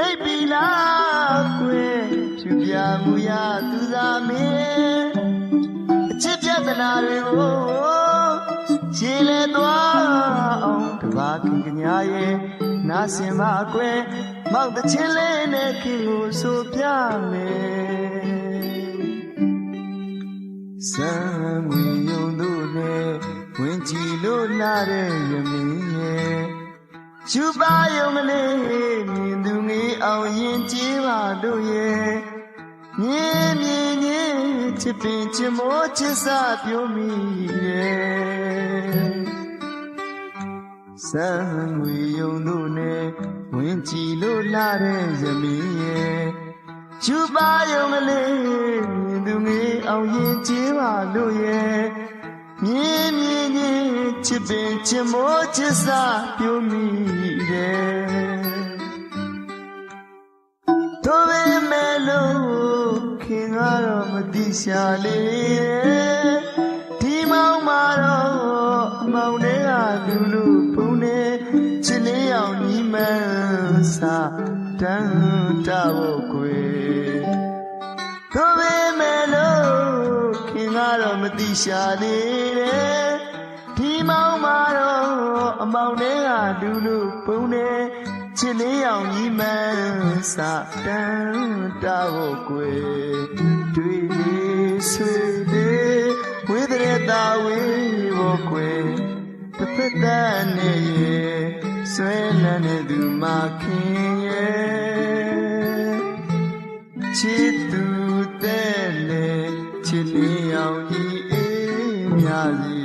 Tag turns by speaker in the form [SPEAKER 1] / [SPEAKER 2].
[SPEAKER 1] အိပ်ပြီလားကွယ်ဖြူပြမှုရသူစားမင်းအချစ်ပြဿနာတွေကိုခြေလဲသွားအောင်တပါးခင်ကညာရဲ့နာစင်မကွယ်မောက်တချင်းလေးနဲ့ခင်ကိုဆိုပြမယ်စံမီယုံတို့နဲ့ဝင်ကြည့်လို့လာတဲ့ရမင်းရဲ့ရှူပါယုံကလေးမြင်သူငေးအောင်ရင်ကြည်ပါတို့ရဲ့မြင်မြင်ချင်းချစ်ပင်ချစ်မိုးချစ်စာပြုံးမိရဲ့စံငွေယုံတို့နဲ့ဝင်ကြည့်လို့လာတဲ့ရမင်းရဲ့ရှူပါယုံကလေးမြင်သူငေးအောင်ရင်ကြည်ပါတို့ရဲ့မြင်မြင်ချင်းချစ်ပင်ချစ်မိုးချစ်စာပြုံးမိတယ်တို့ပဲမဲ့လို့ခင်ကတော့မတိရှာလေဒီမောင်မာတော့အမောင်တွေကလူလူပုံနေချစ်လေးအောင်ညီမစာတန်းတာဖို့ကွယ်တို့ပဲမဲ့လို့ခင်ကတော့မတိရှာလေဒီမောင်မာတော့အမောင်တွေကလူလူပုံနေချစ်လေးအောင်ကြီးမန်းစာတန်းတာဖို့ကွယ်တွေ့လေးဆွေလေးဝိသရတာဝေဖို့ကွယ်တစ်ဖက်တည်းနဲ့ရဲ့ဆွဲလန်းတဲ့သူမခင်ရဲ့ချစ်သူတဲ့လေချစ်လေးအောင်ကြီးအေးမြစီ